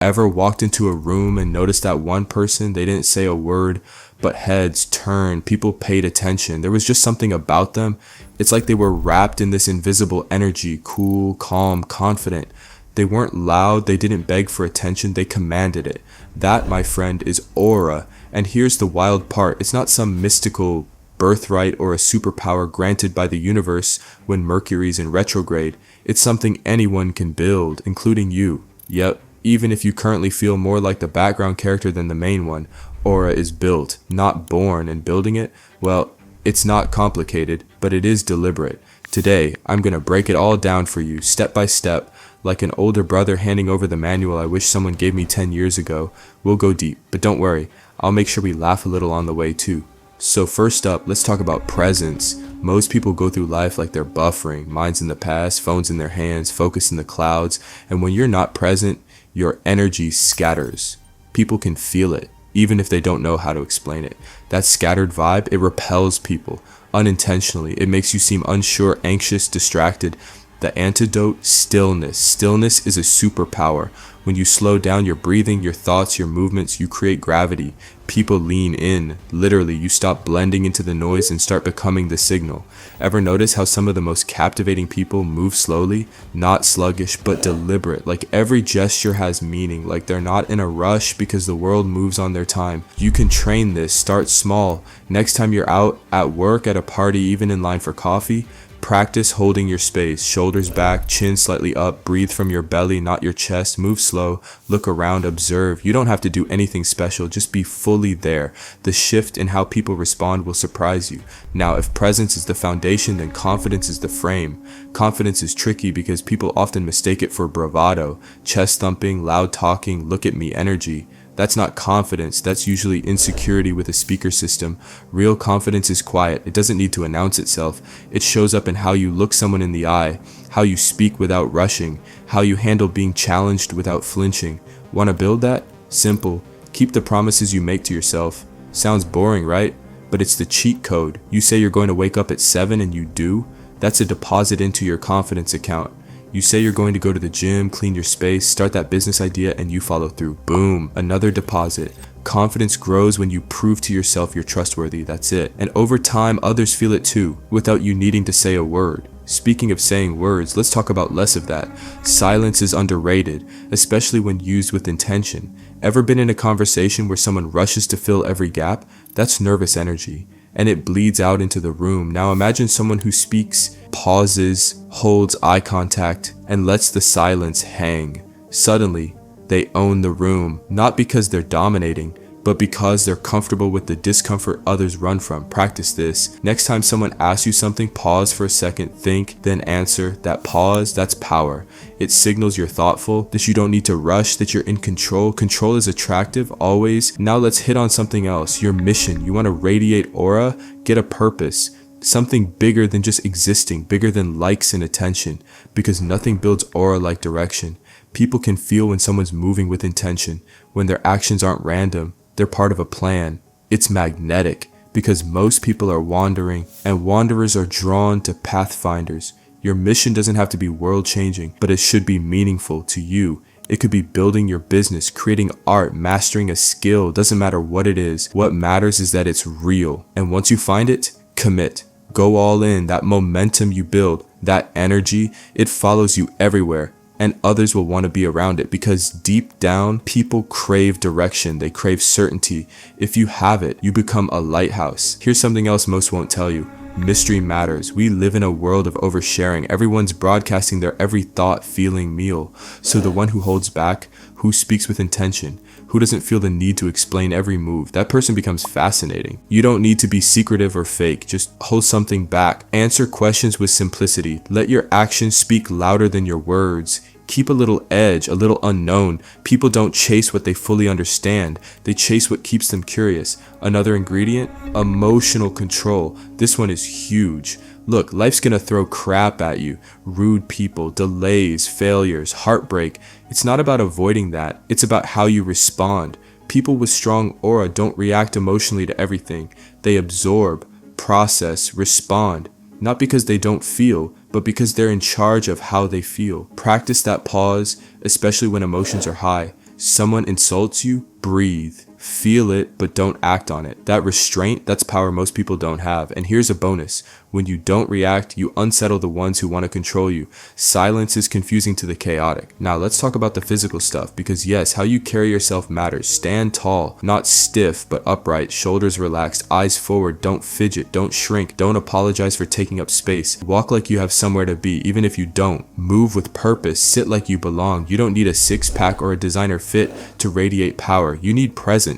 Ever walked into a room and noticed that one person, they didn't say a word, but heads turned, people paid attention. There was just something about them. It's like they were wrapped in this invisible energy, cool, calm, confident. They weren't loud, they didn't beg for attention, they commanded it. That, my friend, is aura. And here's the wild part. It's not some mystical birthright or a superpower granted by the universe when Mercury's in retrograde. It's something anyone can build, including you. Yep, even if you currently feel more like the background character than the main one, aura is built, not born, and building it, well, it's not complicated, but it is deliberate. Today, I'm gonna break it all down for you, step by step, like an older brother handing over the manual I wish someone gave me 10 years ago. We'll go deep, but don't worry, I'll make sure we laugh a little on the way too. So first up, let's talk about presence. Most people go through life like they're buffering, minds in the past, phones in their hands, focus in the clouds, and when you're not present, your energy scatters. People can feel it, even if they don't know how to explain it. That scattered vibe, it repels people, unintentionally. It makes you seem unsure, anxious, distracted. The antidote, stillness. Stillness is a superpower. When you slow down your breathing, your thoughts, your movements, you create gravity. People lean in. Literally, you stop blending into the noise and start becoming the signal. Ever notice how some of the most captivating people move slowly? Not sluggish, but deliberate. Like every gesture has meaning. Like they're not in a rush because the world moves on their time. You can train this. Start small. Next time you're out at work, at a party, even in line for coffee, practice holding your space, shoulders back, chin slightly up, breathe from your belly, not your chest, move slow, look around, observe. You don't have to do anything special, just be fully there. The shift in how people respond will surprise you. Now, if presence is the foundation, then confidence is the frame. Confidence is tricky because people often mistake it for bravado, chest thumping, loud talking, look at me energy. That's not confidence, that's usually insecurity with a speaker system. Real confidence is quiet, it doesn't need to announce itself. It shows up in how you look someone in the eye, how you speak without rushing, how you handle being challenged without flinching. Want to build that? Simple. Keep the promises you make to yourself. Sounds boring, right? But it's the cheat code. You say you're going to wake up at 7 and you do. That's a deposit into your confidence account. You say you're going to go to the gym, clean your space, start that business idea, and you follow through. Boom, another deposit. Confidence grows when you prove to yourself you're trustworthy, that's it. And over time, others feel it too, without you needing to say a word. Speaking of saying words, let's talk about less of that. Silence is underrated, especially when used with intention. Ever been in a conversation where someone rushes to fill every gap? That's nervous energy, and it bleeds out into the room. Now imagine someone who speaks, pauses, holds eye contact, and lets the silence hang. Suddenly, they own the room, not because they're dominating, but because they're comfortable with the discomfort others run from. Practice this. Next time someone asks you something, pause for a second, think, then answer. That pause, that's power. It signals you're thoughtful, that you don't need to rush, that you're in control. Control is attractive, always. Now let's hit on something else. Your mission. You want to radiate aura? Get a purpose. Something bigger than just existing, bigger than likes and attention, because nothing builds aura like direction. People can feel when someone's moving with intention, when their actions aren't random, they're part of a plan. It's magnetic, because most people are wandering, and wanderers are drawn to pathfinders. Your mission doesn't have to be world-changing, but it should be meaningful to you. It could be building your business, creating art, mastering a skill, doesn't matter what it is. What matters is that it's real, and once you find it, commit. Go all in. That momentum you build, that energy, it follows you everywhere, and others will want to be around it because deep down, people crave direction. They crave certainty. If you have it, you become a lighthouse. Here's something else most won't tell you. Mystery matters. We live in a world of oversharing. Everyone's broadcasting their every thought, feeling, meal. So the one who holds back, who speaks with intention, who doesn't feel the need to explain every move, that person becomes fascinating. You don't need to be secretive or fake. Just hold something back. Answer questions with simplicity. Let your actions speak louder than your words. Keep a little edge, a little unknown. People don't chase what they fully understand. They chase what keeps them curious. Another ingredient? Emotional control. This one is huge. Look, life's gonna throw crap at you. Rude people, delays, failures, heartbreak. It's not about avoiding that. It's about how you respond. People with strong aura don't react emotionally to everything. They absorb, process, respond. Not because they don't feel, but because they're in charge of how they feel. Practice that pause, especially when emotions are high. Someone insults you, breathe. Feel it, but don't act on it. That restraint, that's power most people don't have. And here's a bonus. When you don't react, you unsettle the ones who want to control you. Silence is confusing to the chaotic. Now let's talk about the physical stuff, because yes, how you carry yourself matters. Stand tall, not stiff, but upright, shoulders relaxed, eyes forward, don't fidget, don't shrink, don't apologize for taking up space. Walk like you have somewhere to be, even if you don't. Move with purpose, sit like you belong. You don't need a six-pack or a designer fit to radiate power. You need presence.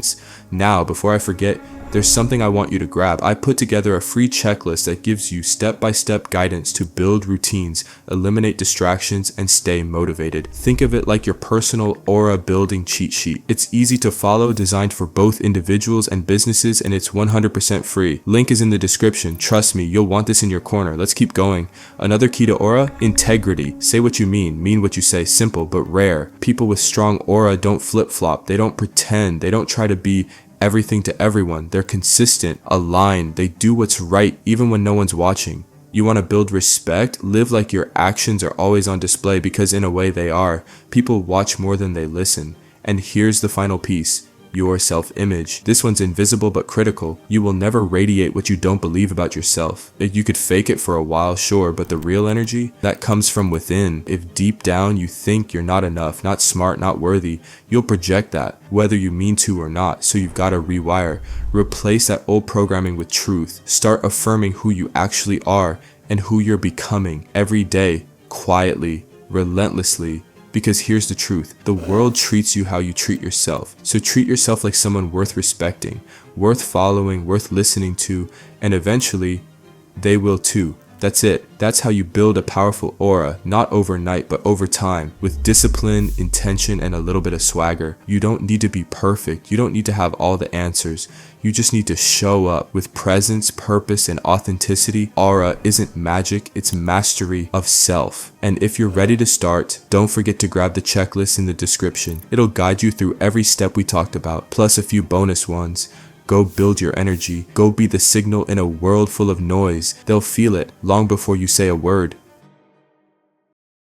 Now, before I forget, there's something I want you to grab. I put together a free checklist that gives you step-by-step guidance to build routines, eliminate distractions, and stay motivated. Think of it like your personal aura building cheat sheet. It's easy to follow, designed for both individuals and businesses, and it's 100% free. Link is in the description. Trust me, you'll want this in your corner. Let's keep going. Another key to aura: integrity. Say what you mean what you say. Simple but rare. People with strong aura don't flip-flop. They don't pretend. They don't try to be everything to everyone. They're consistent, aligned, they do what's right even when no one's watching. You want to build respect? Live like your actions are always on display, because in a way they are. People watch more than they listen. And here's the final piece: your self-image. This one's invisible but critical. You will never radiate what you don't believe about yourself. You could fake it for a while, sure, but the real energy, that comes from within. If deep down you think you're not enough, not smart, not worthy, you'll project that, whether you mean to or not. So you've got to rewire. Replace that old programming with truth. Start affirming who you actually are and who you're becoming every day, quietly, relentlessly. Because here's the truth: the world treats you how you treat yourself. So treat yourself like someone worth respecting, worth following, worth listening to, and eventually they will too. That's it. That's how you build a powerful aura, not overnight, but over time, with discipline, intention, and a little bit of swagger. You don't need to be perfect. You don't need to have all the answers. You just need to show up with presence, purpose, and authenticity. Aura isn't magic, it's mastery of self. And if you're ready to start, don't forget to grab the checklist in the description. It'll guide you through every step we talked about, plus a few bonus ones. Go build your energy. Go be the signal in a world full of noise. They'll feel it long before you say a word.